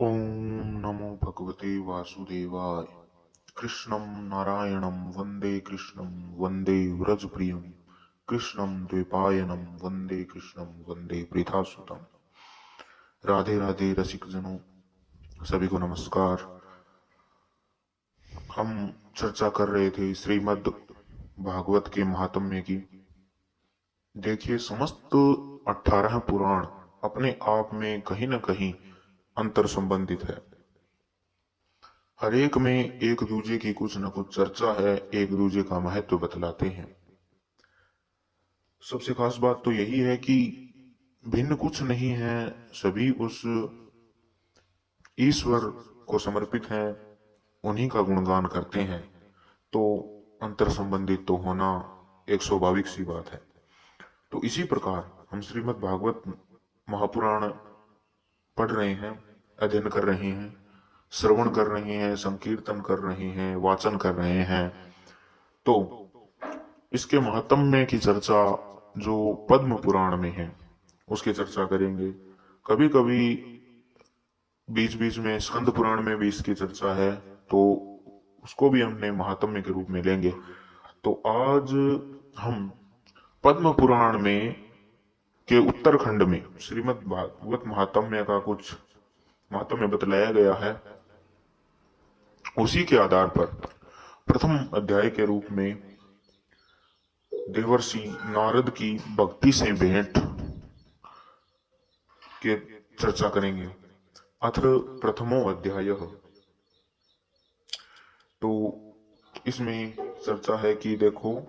ओम नमो भगवते वासुदेवाय। कृष्णं नारायणं वंदे कृष्णं वंदे व्रजप्रियं कृष्णं द्वैपायनं वंदे कृष्णं वंदे प्रीतासुतम्। राधे राधे रसिक जनों, सभी को नमस्कार। हम चर्चा कर रहे थे श्रीमद् भागवत के महात्म्य की। देखिए, समस्त 18 पुराण अपने आप में कहीं न कहीं अंतर संबंधित है। हर एक में एक दूजे की कुछ न कुछ चर्चा है, एक दूजे का महत्व बतलाते हैं। सबसे खास बात तो यही है कि भिन्न कुछ नहीं है, सभी उस ईश्वर को समर्पित हैं, उन्हीं का गुणगान करते हैं। तो अंतर संबंधित तो होना एक स्वाभाविक सी बात है। तो इसी प्रकार हम श्रीमद् भागवत महापुराण पढ़ रहे हैं, अध्ययन कर रहे हैं, श्रवण कर रहे हैं, संकीर्तन कर रहे हैं, वाचन कर रहे हैं। तो इसके महात्म्य की चर्चा जो पद्म पुराण में है उसकी चर्चा करेंगे। कभी कभी बीच बीच में स्कंद पुराण में भी इसकी चर्चा है, तो उसको भी हमने महात्म्य के रूप में लेंगे। तो आज हम पद्म पुराण में के उत्तरखंड में श्रीमद् भागवत महात्म्य का कुछ महात्म्य बतलाया गया है, उसी के आधार पर प्रथम अध्याय के रूप में देवर्षि नारद की भक्ति से भेंट के चर्चा करेंगे। अथ प्रथमो अध्याय। तो इसमें चर्चा है कि देखो,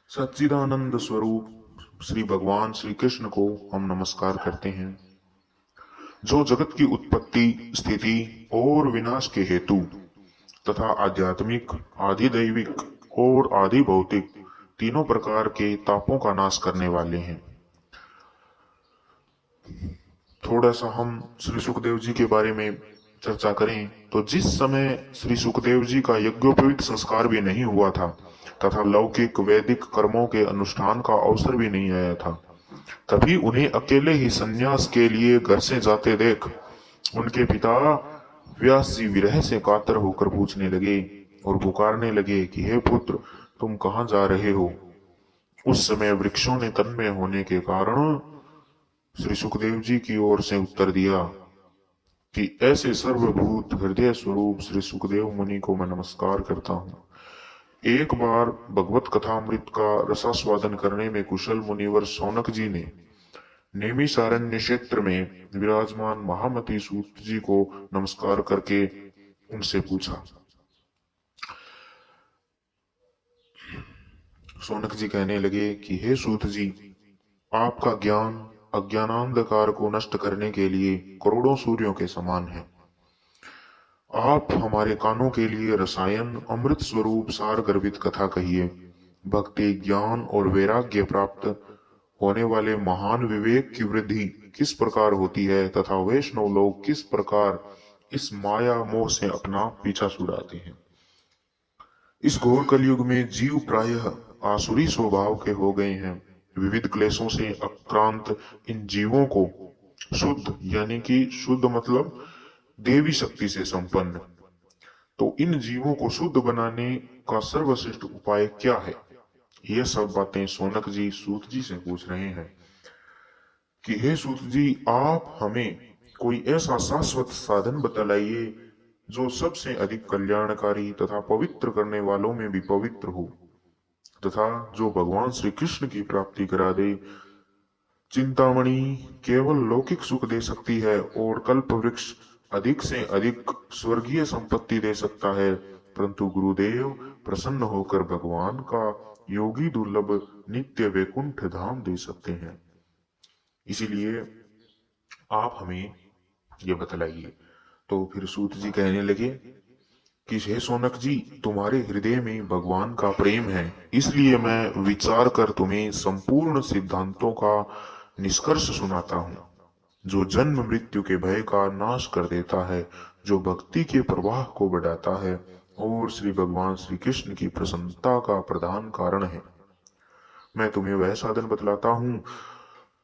सच्चिदानंद स्वरूप श्री भगवान श्री कृष्ण को हम नमस्कार करते हैं, जो जगत की उत्पत्ति, स्थिति और विनाश के हेतु तथा आध्यात्मिक, आदि दैविक और आदि भौतिक तीनों प्रकार के तापों का नाश करने वाले हैं। थोड़ा सा हम श्री सुखदेव जी के बारे में चर्चा करें तो जिस समय श्री सुखदेव जी का यज्ञोपवीत संस्कार भी नहीं हुआ था तथा लौकिक वैदिक कर्मों के अनुष्ठान का अवसर भी नहीं आया था, तभी उन्हें अकेले ही संन्यास के लिए घर से जाते देख उनके पिता व्यास जी विरह से कातर होकर पूछने लगे और पुकारने लगे कि हे पुत्र, तुम कहाँ जा रहे हो। उस समय वृक्षों ने तन्मय होने के कारण श्री सुखदेव जी की ओर से उत्तर दिया कि ऐसे सर्वभूत हृदय स्वरूप श्री सुखदेव मुनि को मैं नमस्कार करता हूँ। एक बार भगवत कथामृत का रसास्वादन करने में कुशल मुनिवर शौनक जी ने नेमिषारण्य क्षेत्र में विराजमान महामती सूत जी को नमस्कार करके उनसे पूछा। शौनक जी कहने लगे कि हे सूत जी, आपका ज्ञान अज्ञानांधकार को नष्ट करने के लिए करोड़ों सूर्यों के समान है। आप हमारे कानों के लिए रसायन अमृत स्वरूप सार गर्भित कथा कहिए। भक्ति, ज्ञान और वैराग्य प्राप्त होने वाले महान विवेक की वृद्धि किस प्रकार होती है तथा वैष्णव लोग किस प्रकार इस माया मोह से अपना पीछा छुड़ाते हैं। इस घोर कलयुग में जीव प्रायः आसुरी स्वभाव के हो गए हैं। विविध क्लेशों से आक्रांत इन जीवों को शुद्ध, यानी कि शुद्ध मतलब देवी शक्ति से संपन्न, तो इन जीवों को शुद्ध बनाने का सर्वश्रेष्ठ उपाय क्या है। ये सब बातें शौनक जी सूत जी से पूछ रहे हैं कि हे सूत जी, आप हमें कोई ऐसा शाश्वत साधन बतलाइए जो सबसे अधिक कल्याणकारी तथा पवित्र करने वालों में भी पवित्र हो तथा जो भगवान श्री कृष्ण की प्राप्ति करा दे। चिंतामणि केवल लौकिक सुख दे सकती है और कल्प वृक्ष अधिक से अधिक स्वर्गीय संपत्ति दे सकता है, परंतु गुरुदेव प्रसन्न होकर भगवान का योगी दुर्लभ नित्य वैकुंठ धाम दे सकते हैं। इसीलिए आप हमें ये बतलाइए। तो फिर सूत जी कहने लगे कि हे शौनक जी, तुम्हारे हृदय में भगवान का प्रेम है, इसलिए मैं विचार कर तुम्हें संपूर्ण सिद्धांतों का निष्कर्ष सुनाता हूँ, जो जन्म मृत्यु के भय का नाश कर देता है, जो भक्ति के प्रवाह को बढ़ाता है और श्री भगवान श्री कृष्ण की प्रसन्नता का प्रधान कारण है। मैं तुम्हें वह साधन बतलाता हूँ,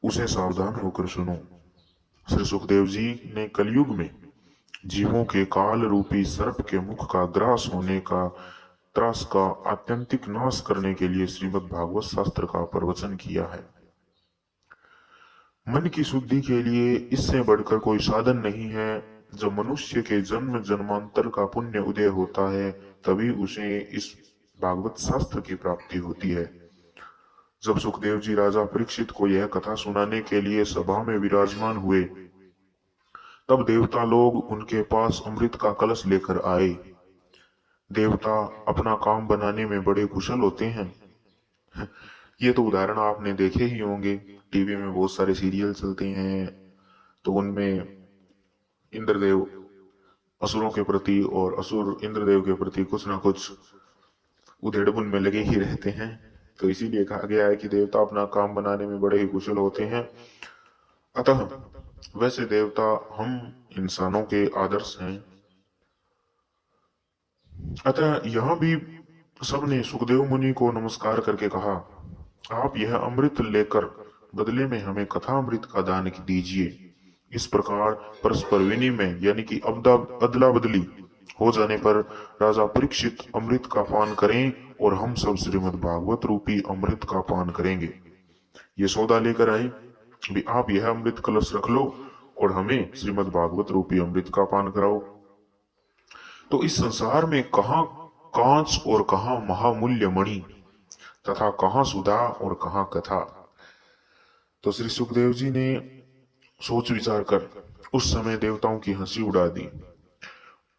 उसे सावधान होकर सुनो। श्री सुखदेव जी ने कलयुग में जीवों के काल रूपी सर्प के मुख का ग्रास होने का त्रास का आत्यंतिक नाश करने के लिए श्रीमद् भागवत शास्त्र का प्रवचन किया है। मन की शुद्धि के लिए इससे बढ़कर कोई साधन नहीं है। जब मनुष्य के जन्म जन्मांतर का पुण्य उदय होता है तभी उसे इस भागवत शास्त्र की प्राप्ति होती है। जब सुखदेव जी राजा परीक्षित को यह कथा सुनाने के लिए सभा में विराजमान हुए तब देवता लोग उनके पास अमृत का कलश लेकर आए। देवता अपना काम बनाने में बड़े कुशल होते हैं। ये तो उदाहरण आपने देखे ही होंगे, टीवी में बहुत सारे सीरियल चलते हैं तो उनमें इंद्रदेव असुरों के प्रति और असुर इंद्रदेव के प्रति कुछ ना कुछ उधेड़बुन में लगे ही रहते हैं। तो इसीलिए कहा गया है कि देवता अपना काम बनाने में बड़े ही कुशल होते हैं। अतः वैसे देवता हम इंसानों के आदर्श हैं। अतः यहां भी सबने सुखदेव मुनि को नमस्कार करके कहा, आप यह अमृत लेकर बदले में हमें कथा अमृत का दान दीजिए। इस प्रकार परस्पर विनिमय यानी कि अदला बदली हो जाने पर राजा परीक्षित अमृत का पान करें और हम सब श्रीमद् भागवत रूपी अमृत का पान करेंगे। ये सौदा लेकर आए भी आप यह अमृत कलश रख लो और हमें श्रीमद् भागवत रूपी अमृत का पान कराओ। तो इस संसार में कहाँ कांच और कहाँ महामूल्य मणि तथा कहाँ सुधा और कहाँ कथा। तो श्री सुखदेव जी ने सोच विचार कर उस समय देवताओं की हंसी उड़ा दी।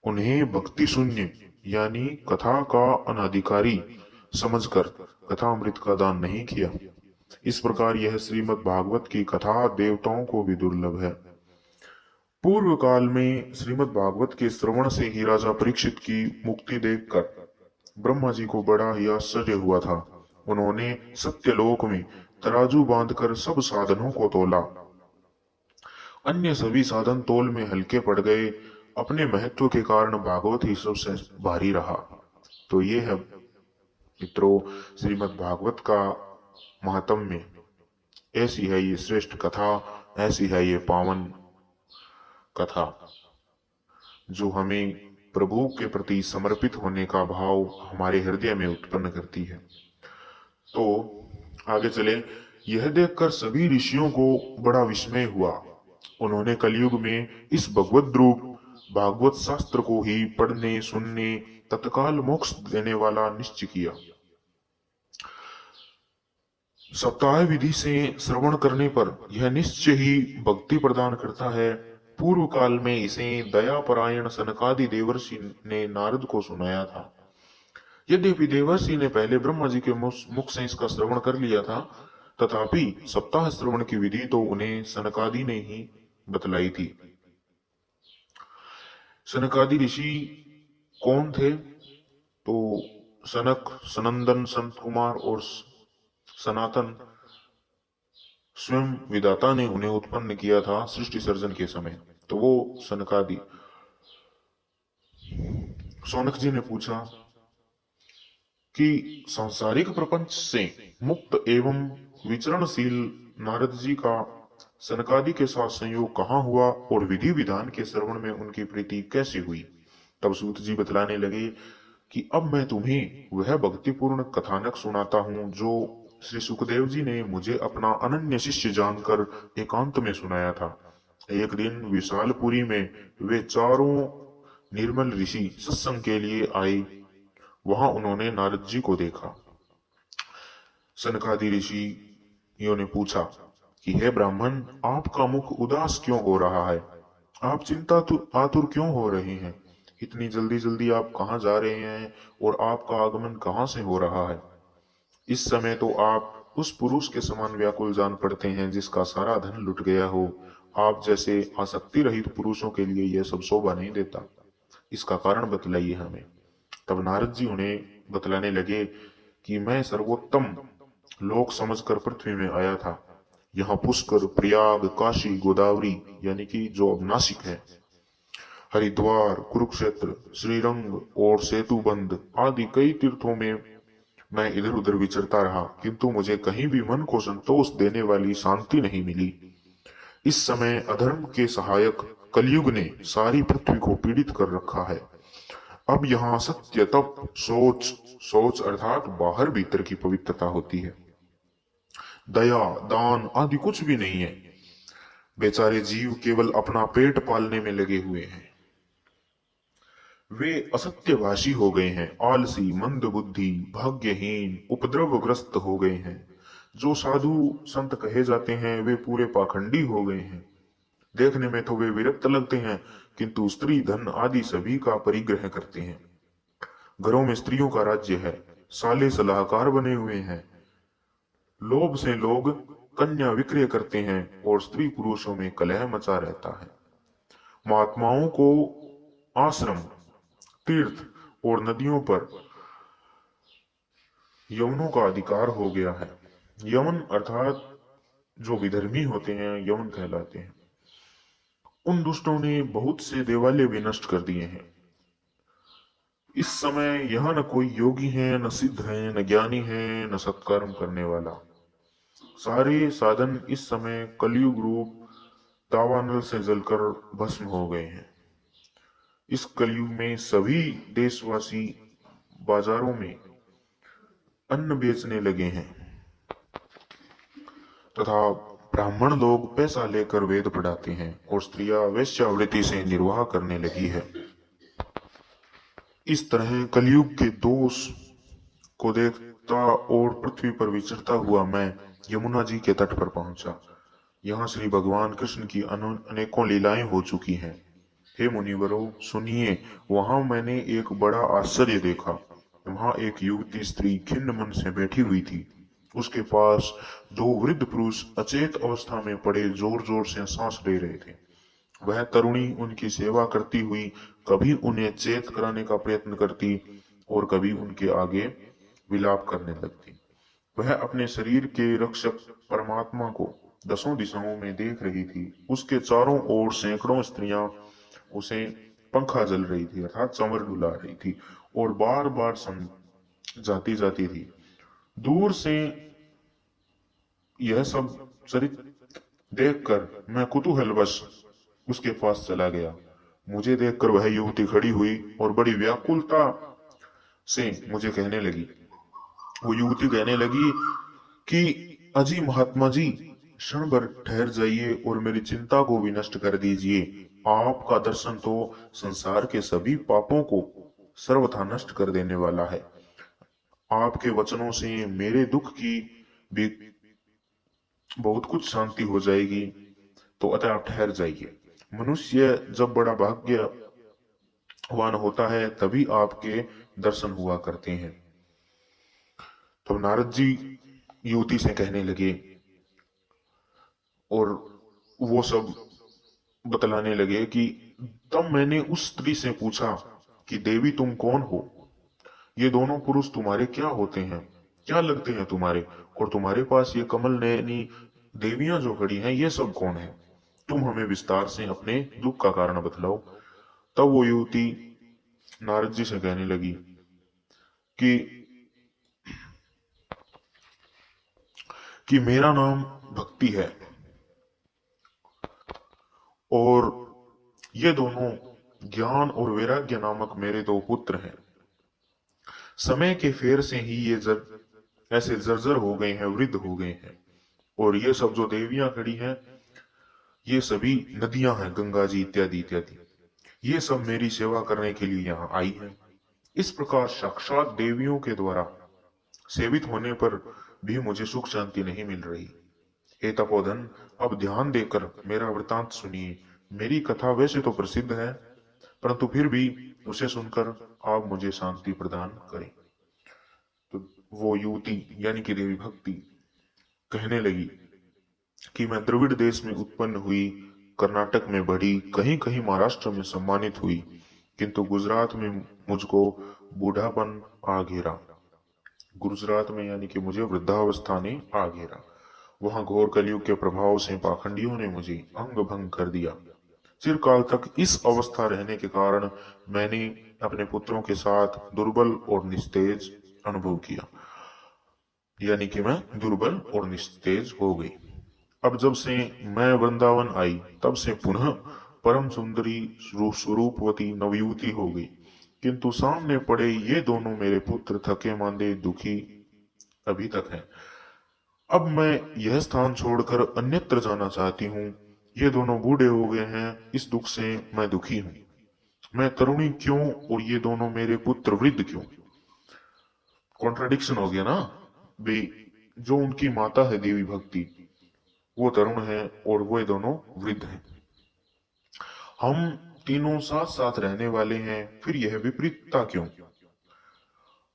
उन्हें भक्ति शून्य यानी कथा का अनाधिकारी समझकर कथा अमृत का दान नहीं किया। इस प्रकार यह श्रीमद् भागवत की कथा देवताओं को भी दुर्लभ है। पूर्व काल में श्रीमद् भागवत के श्रवण से ही राजा परीक्षित की मुक्ति देखकर ब्रह्मा जी को बड़ा ही आश्चर्य हुआ था। उन्होंने सत्यलोक में तराजू बांधकर सब साधनों को तोला। अन्य सभी साधन तोल में हल्के पड़ गए। अपने महत्व के कारण भागवत ही सबसे भारी रहा। तो ये है मित्रों श्रीमद् भागवत का महात्म्य। ऐसी है ये श्रेष्ठ कथा, ऐसी है ये पावन कथा जो हमें प्रभु के प्रति समर्पित होने का भाव हमारे हृदय में उत्पन्न करती है। तो आगे चले। यह देखकर सभी ऋषियों को बड़ा विस्मय हुआ। उन्होंने कलयुग में इस भगवद रूप भागवत शास्त्र को ही पढ़ने सुनने तत्काल मोक्ष देने वाला निश्चय किया। सप्ताह विधि से श्रवण करने पर यह निश्चय ही भक्ति प्रदान करता है। पूर्व काल में इसे दयापरायण सनकादि देवर्षि ने नारद को सुनाया था। यद्यपि देवर्षि ने पहले ब्रह्मा जी के मुख से इसका श्रवण कर लिया था, तथापि सप्ताह श्रवण की विधि तो उन्हें सनकादि ने ही बतलाई थी। सनकादि ऋषि कौन थे? तो सनक, सनंदन, संत कुमार और सनातन स्वयं विधाता ने उन्हें उत्पन्न किया था सृष्टि सर्जन के समय। तो वो सनकादि। सौनक जी ने पूछा कि सांसारिक प्रपंच से मुक्त एवं विचरणशील नारद जी का सनकादि के साथ संयोग कहाँ हुआ और विधि विधान के श्रवण में उनकी प्रीति कैसे हुई? तब सूत जी बतलाने लगे कि अब मैं तुम्हें वह भक्तिपूर्ण कथानक सुनाता हूँ जो श्री सुखदेव जी ने मुझे अपना अनन्य शिष्य जानकर एकांत में सुनाया था। एक दिन विशालपुरी में वे चारों निर्मल ऋषि सत्संग के लिए आए। वहां उन्होंने नारद जी को देखा। सनकादि ऋषियों ने पूछा कि हे ब्राह्मण, आपका मुख उदास क्यों हो रहा है? आप चिंता आतुर क्यों हो रहे हैं? इतनी जल्दी जल्दी आप कहाँ जा रहे हैं और आपका आगमन कहाँ से हो रहा है? इस समय तो आप उस पुरुष के समान व्याकुल जान पड़ते हैं जिसका सारा धन लुट गया हो। आप जैसे आसक्ति रहित पुरुषों के लिए यह सब शोभा नहीं देता। इसका कारण बतलाइए हमें। तब नारद जी उन्हें बतलाने लगे कि मैं सर्वोत्तम लोक समझकर पृथ्वी में आया था। यहाँ पुष्कर, प्रयाग, काशी, गोदावरी यानी कि जो अब नासिक है, हरिद्वार, कुरुक्षेत्र, श्रीरंग और सेतुबंध आदि कई तीर्थों में मैं इधर उधर विचरता रहा, किंतु मुझे कहीं भी मन को संतोष देने वाली शांति नहीं मिली। इस समय अधर्म के सहायक कलयुग ने सारी पृथ्वी को पीड़ित कर रखा है। अब यहाँ सत्य, तप, सोच, सोच अर्थात बाहर भीतर की पवित्रता होती है। दया, दान आदि कुछ भी नहीं है। बेचारे जीव केवल अपना पेट पालने में लगे हुए हैं। वे असत्यभाषी हो गए हैं, आलसी, मंदबुद्धि, भाग्यहीन, उपद्रवग्रस्त हो गए हैं। जो साधु संत कहे जाते हैं वे पूरे पाखंडी हो गए हैं। देखने में तो वे विरक्त लगते हैं, किंतु स्त्री, धन आदि सभी का परिग्रह करते हैं। घरों में स्त्रियों का राज्य है, साले सलाहकार बने हुए हैं। लोभ से लोग कन्या विक्रय करते हैं और स्त्री पुरुषों में कलह मचा रहता है। महात्माओं को आश्रम, तीर्थ और नदियों पर यवनों का अधिकार हो गया है। यवन अर्थात जो विधर्मी होते हैं यवन कहलाते हैं। उन दुष्टों ने बहुत से देवालय भी नष्ट कर दिए हैं। इस समय यहाँ न कोई योगी है, न सिद्ध है, न ज्ञानी है, न सत्कर्म करने वाला। सारे साधन इस समय कलयुग रूप दावानल से जलकर भस्म हो गए हैं। इस कलयुग में सभी देशवासी बाजारों में अन्न बेचने लगे हैं तथा ब्राह्मण लोग पैसा लेकर वेद पढ़ाते हैं और स्त्रियां वेश्यावृत्ति से निर्वाह करने लगी है। इस तरह कलयुग के दोष को देखता और पृथ्वी पर विचरता हुआ मैं यमुना जी के तट पर पहुंचा। यहाँ श्री भगवान कृष्ण की अनेकों लीलाएं हो चुकी हैं। हे मुनिवरों, सुनिए, वहां मैंने एक बड़ा आश्चर्य देखा। वहां एक युवती स्त्री खिन्न मन से बैठी हुई थी। उसके पास दो वृद्ध पुरुष अचेत अवस्था में पड़े जोर जोर से सांस ले रहे थे। वह तरुणी उनकी सेवा करती हुई कभी उन्हें चेत कराने का प्रयत्न करती और कभी उनके आगे विलाप करने लगती। वह अपने शरीर के रक्षक परमात्मा को दसों दिशाओं में देख रही थी। उसके चारों ओर सैकड़ों स्त्रियां उसे पंखा जल रही थी अर्थात चंवर डुला रही थी और बार बार जाती जाती थी। दूर से यह सब चरित्र देखकर मैं कुतूहलवश उसके पास चला गया। मुझे देखकर वह युवती खड़ी हुई और बड़ी व्याकुलता से मुझे कहने लगी। वो युवती कहने लगी कि अजी महात्मा जी, क्षण भर ठहर जाइए और मेरी चिंता को भी नष्ट कर दीजिए। आपका दर्शन तो संसार के सभी पापों को सर्वथा नष्ट कर देने वाला है। आपके वचनों से मेरे दुख की भी बहुत कुछ शांति हो जाएगी, तो अतः आप ठहर जाइए। मनुष्य जब बड़ा भाग्यवान होता है तभी आपके दर्शन हुआ करते हैं। तो नारद जी युवती से कहने लगे और वो सब बतलाने लगे कि तब मैंने उस स्त्री से पूछा कि देवी तुम कौन हो? ये दोनों पुरुष तुम्हारे क्या होते हैं, क्या लगते हैं तुम्हारे? और तुम्हारे पास ये कमल नयनी देवियां जो खड़ी हैं ये सब कौन है? तुम हमें विस्तार से अपने दुख का कारण बतलाओ। तब वो युवती नारद जी से कहने लगी कि मेरा नाम भक्ति है और ये दोनों ज्ञान और वैराग्य नामक मेरे दो पुत्र हैं। समय के फेर से ही ये ऐसे जर्जर हो गए हैं, वृद्ध हो गए हैं। और ये सब जो देवियां खड़ी हैं ये सभी नदियां हैं, गंगा जी इत्यादि इत्यादि। ये सब मेरी सेवा करने के लिए यहाँ आई है। इस प्रकार साक्षात देवियों के द्वारा सेवित होने पर भी मुझे सुख शांति नहीं मिल रही। हे तपोधन, अब ध्यान देकर मेरा वृतांत सुनिए। मेरी कथा वैसे तो प्रसिद्ध है, परंतु फिर भी उसे सुनकर आप मुझे शांति प्रदान करें। तो वो युवती यानी कि देवी भक्ति कहने लगी कि मैं द्रविड़ देश में उत्पन्न हुई, कर्नाटक में बढ़ी, कहीं कहीं महाराष्ट्र में सम्मानित हुई, किंतु गुजरात में मुझको बूढ़ापन आ घेरा। गुजरात में यानी कि मुझे वृद्धावस्था ने आ घेरा। वहां घोर कलयुग के प्रभाव से पाखंडियों ने मुझे अंग भंग कर दिया। चिरकाल तक इस अवस्था रहने के कारण मैंने अपने पुत्रों के साथ दुर्बल और निस्तेज अनुभव किया, यानी कि मैं दुर्बल और निस्तेज हो गई। अब जब से मैं वृंदावन आई तब से पुनः परम सुंदरी स्वरूपवती नवयुवती हो गई, किंतु सामने पड़े ये दोनों मेरे पुत्र थके मांदे दुखी अभी तक हैं। अब मैं यह स्थान छोड़कर अन्यत्र जाना चाहती हूँ। ये दोनों बूढ़े हो गए हैं, इस दुख से मैं दुखी हूँ। मैं तरुणी क्यों और ये दोनों मेरे पुत्र वृद्ध क्यों? कॉन्ट्राडिक्शन हो गया ना भाई। जो उनकी माता है देवी भक्ति, वो तरुण है और वो दोनों वृद्ध हैं। हम तीनों साथ साथ रहने वाले हैं, फिर यह विपरीतता क्यों?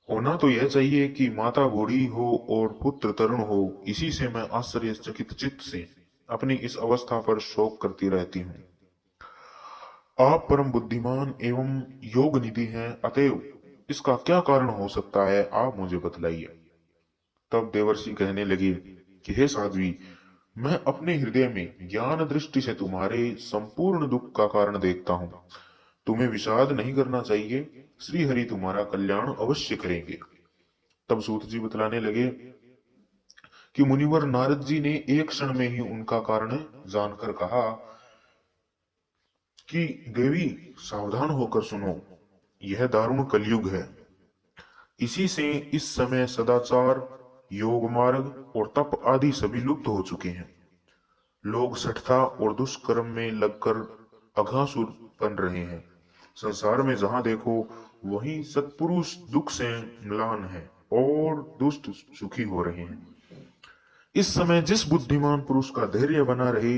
होना तो यह चाहिए कि माता बूढ़ी हो और पुत्र तरुण हो। इसी से मैं आश्चर्यचकित चित्त से अपनी इस अवस्था पर शोक करती रहती हूँ। आप परम बुद्धिमान एवं योग निधि हैं, अतएव इसका क्या कारण हो सकता है, आप मुझे बतलाइए। तब देवर्षि कहने लगे कि हे साध्वी, मैं अपने हृदय में ज्ञान दृष्टि से तुम्हारे संपूर्ण दुख का कारण देखता हूँ। तुम्हें विषाद नहीं करना चाहिए, श्री हरि तुम्हारा कल्याण अवश्य करेंगे। तब सूत जी बतलाने लगे कि मुनिवर नारद जी ने एक क्षण में ही उनका कारण जानकर कहा कि देवी सावधान होकर सुनो, यह दारुण कलयुग है। इसी से इस समय सदाचार, योग मार्ग और तप आदि सभी लुप्त हो चुके हैं। लोग सठता और दुष्कर्म में लगकर अघासुर बन रहे हैं। संसार में जहां देखो वहीं सत्पुरुष दुख से म्लान है और दुष्ट सुखी हो रहे हैं। इस समय जिस बुद्धिमान पुरुष का धैर्य बना रहे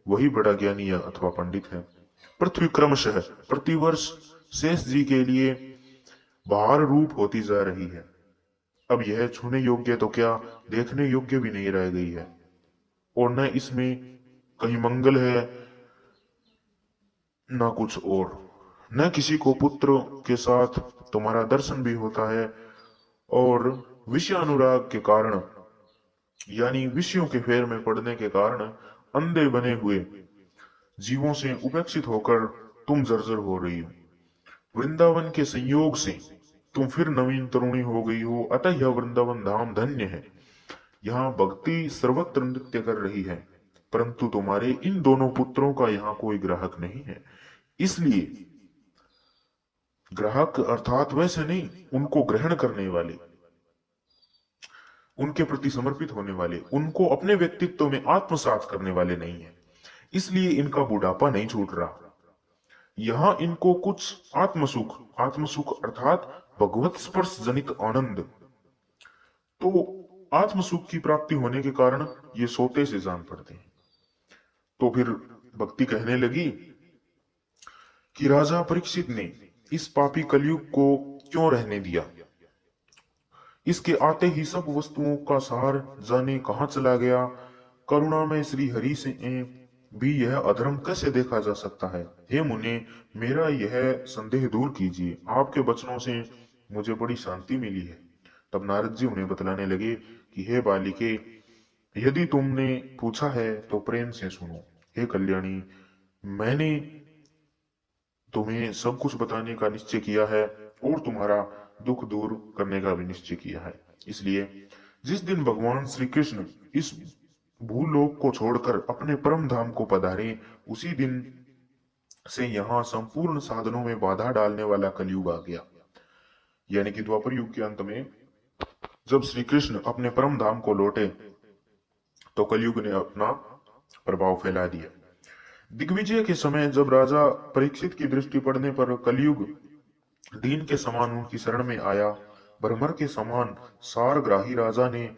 वही बड़ा ज्ञानी अथवा पंडित है। पृथ्वी क्रमशः प्रतिवर्ष शेष जी के लिए बाहर रूप होती जा रही है। अब यह छूने योग्य तो क्या देखने योग्य भी नहीं रह गई है, और न इसमें कहीं मंगल है न कुछ और। न किसी को पुत्र के साथ तुम्हारा दर्शन भी होता है, और विषय अनुराग के कारण यानी विषयों के फेर में पड़ने के कारण अंधे बने हुए जीवों से उपेक्षित होकर तुम जर्जर हो रही हो। वृंदावन के संयोग से तुम फिर नवीन तरुणी हो गई हो, अतः यह वृंदावन धाम धन्य है। यहाँ भक्ति सर्वत्र नृत्य कर रही है, परंतु तुम्हारे इन दोनों पुत्रों का यहाँ कोई ग्राहक नहीं है। इसलिए ग्राहक अर्थात वैसे नहीं, उनको ग्रहण करने वाले, उनके प्रति समर्पित होने वाले, उनको अपने व्यक्तित्व में आत्मसात करने वाले नहीं है। इसलिए इनका बुढ़ापा नहीं छूट रहा। यहाँ इनको कुछ आत्मसुख अर्थात भगवत स्पर्श जनित आनंद, तो आत्मसुख की प्राप्ति होने के कारण ये सोते से जान पड़ते हैं। तो फिर भक्ति कहने लगी कि राजा परीक्षित ने इस पापी कलयुग को क्यों रहने दिया? इसके आते ही सब वस्तुओं का सार जाने कहां चला गया। करुणा में श्री हरि से भी यह अधर्म कैसे देखा जा सकता है? हे मुने, मेरा यह संदेह दूर कीजिए, आपके वचनों से मुझे बड़ी शांति मिली है। तब नारद जी उन्हें बतलाने लगे कि हे बालिके, यदि तुमने पूछा है तो प्रेम से सुनो। हे कल्याणी, मैंने तुम्हें सब कुछ बताने का निश्चय किया है और तुम्हारा दुख दूर करने का भी निश्चय किया है। इसलिए जिस दिन भगवान श्री कृष्ण इस भूलोक को छोड़कर अपने परम धाम को पधारे, उसी दिन से यहाँ संपूर्ण साधनों में बाधा डालने वाला कलयुग आ गया। यानी कि द्वापर युग के अंत में जब श्री कृष्ण अपने परम धाम को लौटे तो कलयुग ने अपना प्रभाव फैला दिया। दिग्विजय के समय जब राजा परीक्षित की दृष्टि पड़ने पर कलयुग दीन के समान उनकी शरण में आया, भ्रमर के समान सारग्राही राजा ने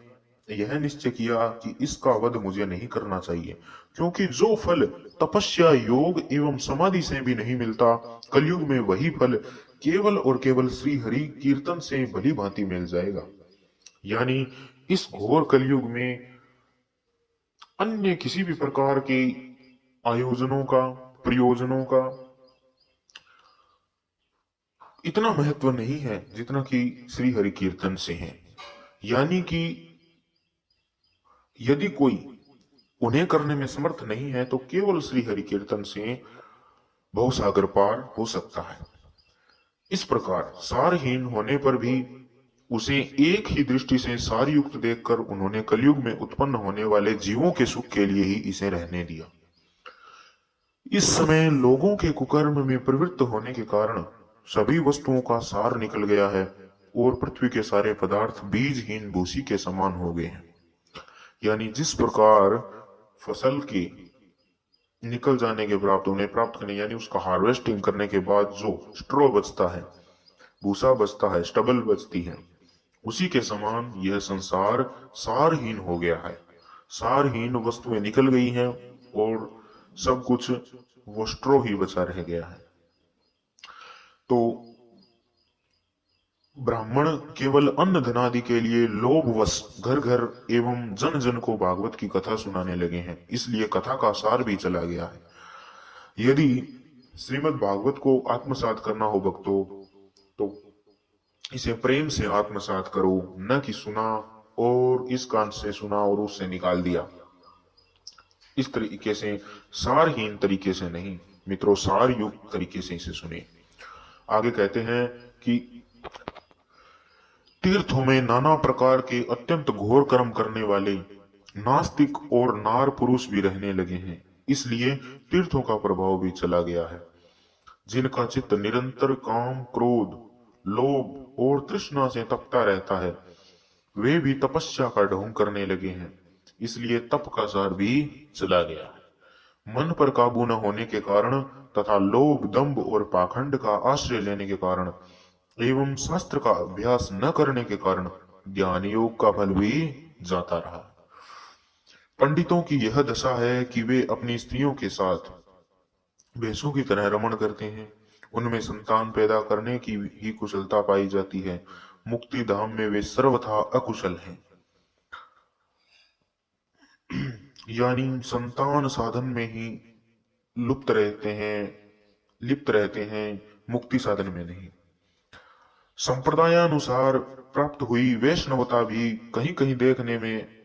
यह निश्चय किया कि इसका वध मुझे नहीं करना चाहिए, क्योंकि जो फल तपस्या, योग एवं समाधि से भी नहीं मिलता, कलयुग में वही फल केवल और केवल श्री हरि कीर्तन से भली भांति मिल जाएगा। यानी इस घोर कलयुग में अन्य किसी भी प्रकार के आयोजनों का, प्रयोजनों का इतना महत्व नहीं है जितना कि श्री हरि कीर्तन से है। यानी कि यदि कोई उन्हें करने में समर्थ नहीं है तो केवल श्री हरि कीर्तन से भवसागर पार हो सकता है। इस प्रकार सारहीन होने पर भी उसे एक ही दृष्टि से सारयुक्त देखकर उन्होंने कलयुग में उत्पन्न होने वाले जीवों के सुख के लिए ही इसे रहने दिया। इस समय लोगों के कुकर्म में प्रवृत्त होने के कारण सभी वस्तुओं का सार निकल गया है और पृथ्वी के सारे पदार्थ बीजहीन भूसी के समान हो गए हैं। यानी जिस प्रकार फसल के निकल जाने के प्राप्त उन्हें प्राप्त करने यानी उसका हार्वेस्टिंग करने के बाद जो स्ट्रॉ बचता है, भूसा बचता है, स्टबल बचती है, उसी के समान यह संसार सारहीन हो गया है। सारहीन वस्तुएं निकल गई हैं और सब कुछ वो स्ट्रॉ ही बचा रह गया है। तो ब्राह्मण केवल अन्न धनादि के लिए लोभवश घर घर एवं जन जन को भागवत की कथा सुनाने लगे हैं, इसलिए कथा का सार भी चला गया है। यदि श्रीमद् भागवत को आत्मसात करना हो भक्तों, तो इसे प्रेम से आत्मसात करो, न कि सुना और इस कान से सुना और उससे निकाल दिया, इस तरीके से सारहीन तरीके से नहीं मित्रों, सार युक्त तरीके से इसे सुने। आगे कहते हैं कि तीर्थों में नाना प्रकार के अत्यंत घोर कर्म करने वाले नास्तिक और नार पुरुष भी रहने लगे हैं, इसलिए तीर्थों का प्रभाव भी चला गया है। जिनका चित्त निरंतर काम, क्रोध, लोभ और तृष्णा से तपता रहता है, वे भी तपस्या का ढोंग करने लगे हैं, इसलिए तप का सार भी चला गया है। मन पर काबू न होने के कारण तथा लोभ, दंभ और पाखंड का आश्रय लेने के कारण एवं शास्त्र का अभ्यास न करने के कारण ज्ञान योग का फल भी जाता रहा। पंडितों की यह दशा है कि वे अपनी स्त्रियों के साथ भैंसों की तरह रमण करते हैं, उनमें संतान पैदा करने की ही कुशलता पाई जाती है, मुक्ति धाम में वे सर्वथा अकुशल हैं। यानी संतान साधन में ही लिप्त रहते हैं, मुक्ति साधन में नहीं। संप्रदायानुसार प्राप्त हुई वैष्णवता भी कहीं कहीं देखने में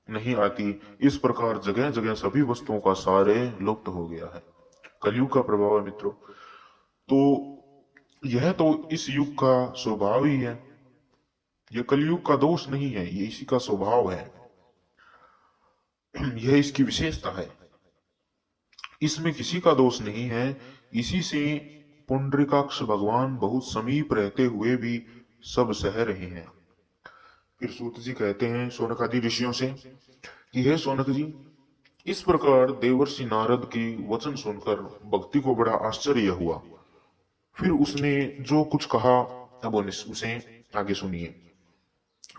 नहीं आती। इस प्रकार जगह जगह सभी वस्तुओं का सारे लुप्त हो गया है। कलयुग का प्रभाव है मित्रों। तो यह तो इस युग का स्वभाव ही है, यह कलयुग का दोष नहीं है, ये इसी का स्वभाव है, यह इसकी विशेषता है, इसमें किसी का दोष नहीं है। इसी से पुंडरीकाक्ष भगवान बहुत समीप रहते हुए भी सब सह रहे हैं। फिर सूत जी कहते हैं शौनक आदि ऋषियों से कि हे शौनक जी, इस प्रकार देवर्षि नारद की वचन सुनकर भक्ति को बड़ा आश्चर्य हुआ। फिर उसने जो कुछ कहा अब उसे आगे सुनिए।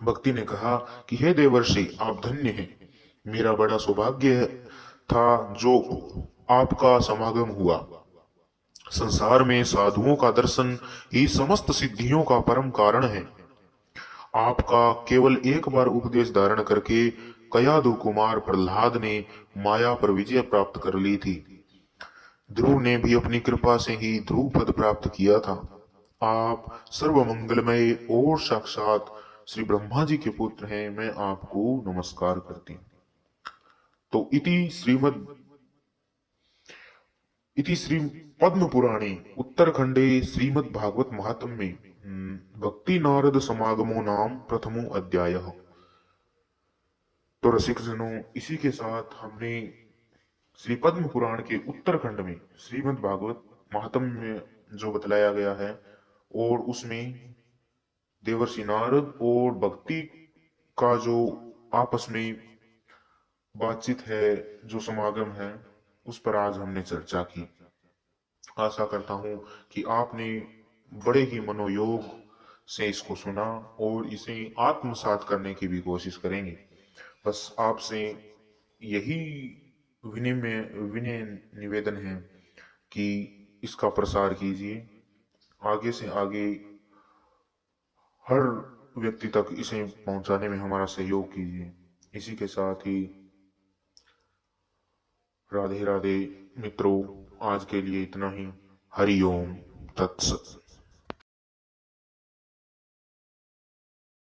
भक्ति ने कहा कि हे देवर्षि, आप धन्य हैं, मेरा बड़ा सौभाग्य था जो आपका समागम हुआ। संसार में साधुओं का दर्शन ही समस्त सिद्धियों का परम कारण है। आपका केवल एक बार उपदेश धारण करके कयादु कुमार प्रहलाद ने माया पर विजय प्राप्त कर ली थी। ध्रुव ने भी अपनी कृपा से ही ध्रुव पद प्राप्त किया था। आप सर्वमंगलमय और साक्षात श्री ब्रह्मा जी के पुत्र हैं, मैं आपको नमस्कार करती हूँ। तो इति श्री पद्म पुराणे उत्तरखंडे श्रीमद् भागवत महात्म्य में भक्ति नारद समागमो नाम प्रथमो अध्याय। तो रसिक जनों, इसी के साथ हमने श्री पद्म पुराण के उत्तरखंड में श्रीमद् भागवत महात्म्य में जो बतलाया गया है और उसमें देवर्षि नारद और भक्ति का जो आपस में बातचीत है, जो समागम है, उस पर आज हमने चर्चा की। आशा करता हूं कि आपने बड़े ही मनोयोग से इसको सुना और इसे आत्मसात करने की भी कोशिश करेंगे। बस आपसे यही विनय निवेदन है कि इसका प्रसार कीजिए, आगे से आगे हर व्यक्ति तक इसे पहुंचाने में हमारा सहयोग कीजिए। इसी के साथ ही राधे राधे मित्रों, आज के लिए इतना ही। हरि ओम तत्सत।